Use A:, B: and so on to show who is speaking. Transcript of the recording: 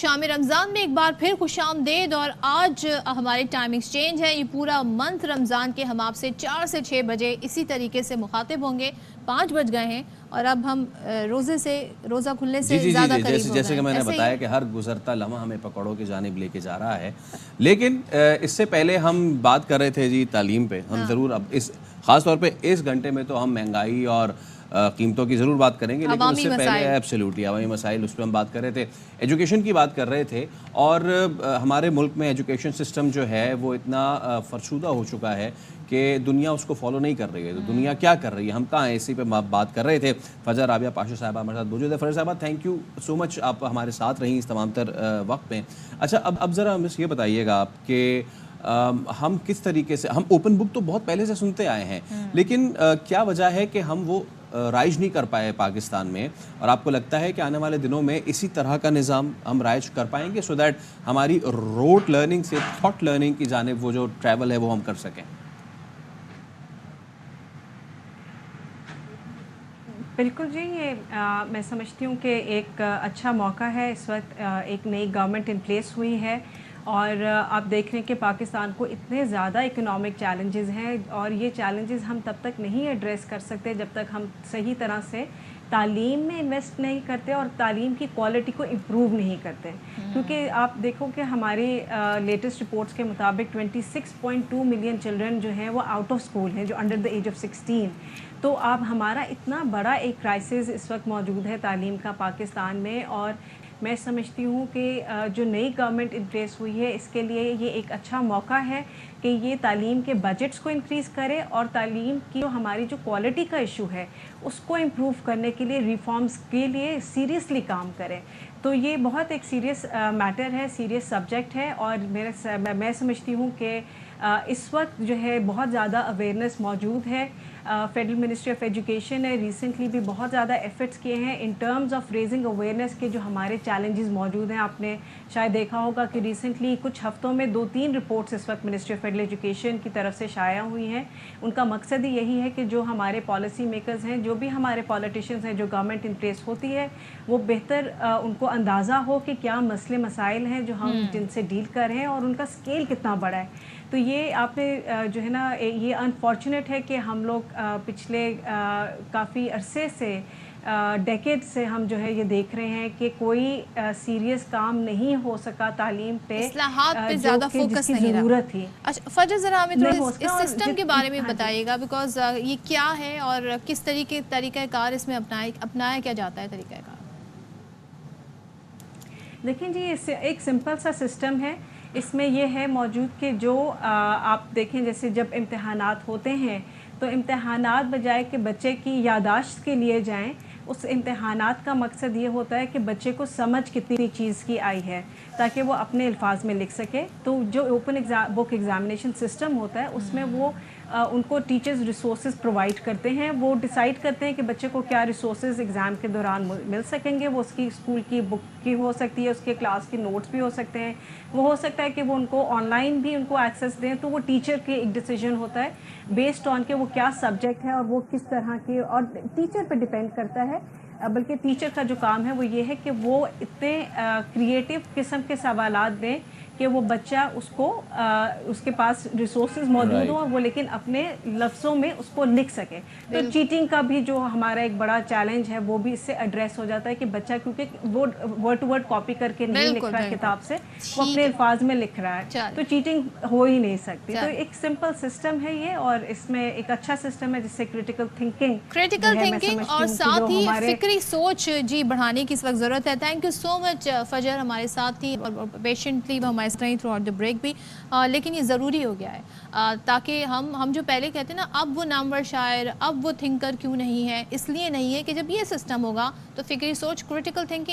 A: شام رمضان میں ایک بار پھر خوش آمدید، اور آج ہمارے ٹائم ایکسچینج ہے۔ یہ پورا منتھ رمضان کے ہم آپ سے 4 سے 6 بجے اسی طریقے سے مخاطب ہوں گے۔ 5 بج گئے ہیں اور اب ہم روزہ کھلنے سے زیادہ قریب ہو گئے ہیں۔
B: جیسے کہ میں نے بتایا کہ ہر گزرتا لمحہ ہمیں پکوڑوں کی جانب لے کے جا رہا ہے، لیکن اس سے پہلے ہم بات کر رہے تھے جی تعلیم پہ۔ ہم ضرور اب اس خاص طور پہ اس گھنٹے میں تو ہم مہنگائی اور قیمتوں کی ضرور بات کریں گے، لیکن اس سے پہلے ایبسلیوٹلی عوامی مسائل، اس پہ ہم بات کر رہے تھے، ایجوکیشن کی بات کر رہے تھے۔ اور ہمارے ملک میں ایجوکیشن سسٹم جو ہے وہ اتنا فرسودہ ہو چکا ہے کہ دنیا اس کو فالو نہیں کر رہی ہے۔ تو دنیا کیا کر رہی ہے، ہم کہاں ہیں، اسی پہ بات کر رہے تھے۔ فجر رابعہ پاشا صاحبہ ہمارے ساتھ موجود ہے۔ فجر صاحبہ تھینک یو سو مچ، آپ ہمارے ساتھ رہیں اس تمام تر وقت میں۔ اچھا اب ذرا ہم یہ بتائیے گا آپ کہ ہم کس طریقے سے، ہم اوپن بک تو بہت پہلے سے سنتے آئے ہیں، لیکن کیا وجہ ہے کہ ہم وہ رائج نہیں کر پائے پاکستان میں، اور آپ کو لگتا ہے کہ آنے والے دنوں میں اسی طرح کا نظام ہم رائج کر پائیں گے، سو دیٹ ہماری روٹ لرننگ سے تھاٹ لرننگ کی جانب وہ جو ٹریول ہے وہ ہم کر سکیں؟
C: بالکل جی، یہ میں سمجھتی ہوں کہ ایک اچھا موقع ہے۔ اس وقت ایک نئی گورنمنٹ ان پلیس ہوئی ہے، اور آپ دیکھ رہے ہیں کہ پاکستان کو اتنے زیادہ اکنامک چیلنجز ہیں، اور یہ چیلنجز ہم تب تک نہیں ایڈریس کر سکتے جب تک ہم صحیح طرح سے تعلیم میں انویسٹ نہیں کرتے اور تعلیم کی کوالٹی کو امپروو نہیں کرتے۔ کیونکہ آپ دیکھو کہ ہماری لیٹسٹ رپورٹس کے مطابق 26.2 ملین چلڈرن جو ہیں وہ آؤٹ آف اسکول ہیں، جو انڈر دا ایج آف 16۔ تو اب ہمارا اتنا بڑا ایک کرائسس اس وقت موجود ہے تعلیم کا پاکستان میں، اور میں سمجھتی ہوں کہ جو نئی گورنمنٹ ان پلیس ہوئی ہے اس کے لیے یہ ایک اچھا موقع ہے کہ یہ تعلیم کے بجٹس کو انکریز کرے، اور تعلیم کی جو ہماری جو کوالٹی کا ایشو ہے اس کو امپروو کرنے کے لیے ریفارمز کے لیے سیریسلی کام کرے۔ تو یہ بہت ایک سیریس میٹر ہے، سیریس سبجیکٹ ہے، اور میں سمجھتی ہوں کہ اس وقت جو ہے بہت زیادہ اویئرنیس موجود ہے۔ فیڈرل منسٹری آف ایجوکیشن نے ریسنٹلی بھی بہت زیادہ ایفرٹس کیے ہیں in terms of raising awareness کے جو ہمارے چیلنجز موجود ہیں۔ آپ نے شاید دیکھا ہوگا کہ ریسنٹلی کچھ ہفتوں میں 2-3 رپورٹس اس وقت منسٹری آف فیڈرل ایجوکیشن کی طرف سے شائع ہوئی ہیں۔ ان کا مقصد ہی یہی ہے کہ جو ہمارے پالیسی میکرز ہیں، جو بھی ہمارے پولیٹیشینز ہیں، جو گورنمنٹ ان پلیس ہوتی ہے، وہ بہتر ان کو اندازہ ہو کہ کیا مسئلے مسائل ہیں جو ہم جن سے ڈیل کر رہے ہیں، اور ان کا اسکیل کتنا بڑا ہے۔ تو یہ آپ نے جو ہے نا، یہ انفارچونیٹ ہے کہ ہم لوگ پچھلے کافی عرصے سے، ڈیکیڈ سے ہم جو ہے یہ دیکھ رہے ہیں کہ کوئی سیریس کام نہیں ہو سکا تعلیم پہ،
A: اصلاحات پہ زیادہ فوکس نہیں رہا۔
C: ضرورت تھی۔
A: اچھا فجر، ذرا ہمیں تھوڑا اس سسٹم کے بارے میں بتائیے گا، بیکاز یہ کیا ہے اور کس طریقہ کار اس میں اپنایا کیا جاتا ہے طریقہ کار؟
C: دیکھیں جی، ایک سمپل سا سسٹم ہے۔ اس میں یہ ہے موجود کہ جو آپ دیکھیں، جیسے جب امتحانات ہوتے ہیں تو امتحانات بجائے کہ بچے کی یادداشت کے لیے جائیں، اس امتحانات کا مقصد یہ ہوتا ہے کہ بچے کو سمجھ کتنی چیز کی آئی ہے تاکہ وہ اپنے الفاظ میں لکھ سکے۔ تو جو اوپن بک ایگزامینیشن سسٹم ہوتا ہے اس میں وہ ان کو ٹیچرز ریسورسز پرووائڈ کرتے ہیں، وہ ڈیسائیڈ کرتے ہیں کہ بچے کو کیا ریسورسز ایگزام کے دوران مل سکیں گے۔ وہ اس کی اسکول کی بک کی ہو سکتی ہے، اس کے کلاس کے نوٹس بھی ہو سکتے ہیں، وہ ہو سکتا ہے کہ وہ ان کو آن لائن بھی ان کو ایکسیس دیں۔ تو وہ ٹیچر کے ایک ڈیسیجن ہوتا ہے بیسڈ آن کہ وہ کیا سبجیکٹ ہے اور وہ کس طرح کی، اور ٹیچر پہ ڈیپینڈ کرتا ہے۔ بلکہ ٹیچر کا جو کام ہے وہ یہ ہے کہ وہ اتنے کریٹیو قسم کے سوالات دیں کہ وہ بچہ اس کے پاس ریسورسز موجود ہوں، وہ لیکن اپنے لفظوں میں اس کو لکھ سکے۔ تو چیٹنگ کا بھی جو ہمارا ایک بڑا چیلنج ہے وہ بھی اس سے ایڈریس ہو جاتا ہے کہ بچہ کیونکہ وہ ورڈ ٹو ورڈ کاپی کر کے نہیں لکھ رہا ہے کتاب سے، وہ اپنے الفاظ میں لکھ رہا ہے، تو چیٹنگ ہو ہی نہیں سکتی۔ تو ایک سمپل سسٹم ہے یہ، اور اس میں ایک اچھا سسٹم ہے جس سے کریٹیکل تھنکنگ
A: اور ساتھ ہی فکری سوچ جی بڑھانے کی اس وقت ضرورت ہے۔ تھینک یو سو مچ فجر، ہمارے ساتھ تھی اور پیشنٹلی وہ ہمارے ساتھ تھرو آؤٹ دا بریک بھی، لیکن یہ ضروری ہو گیا ہے تاکہ ہم جو پہلے کہتے ہیں نا، اب وہ نامور شاعر، اب وہ تھنکر کیوں نہیں ہے، اس لیے نہیں ہے کہ جب یہ سسٹم ہوگا تو فکری سوچ، کریٹیکل تھنکنگ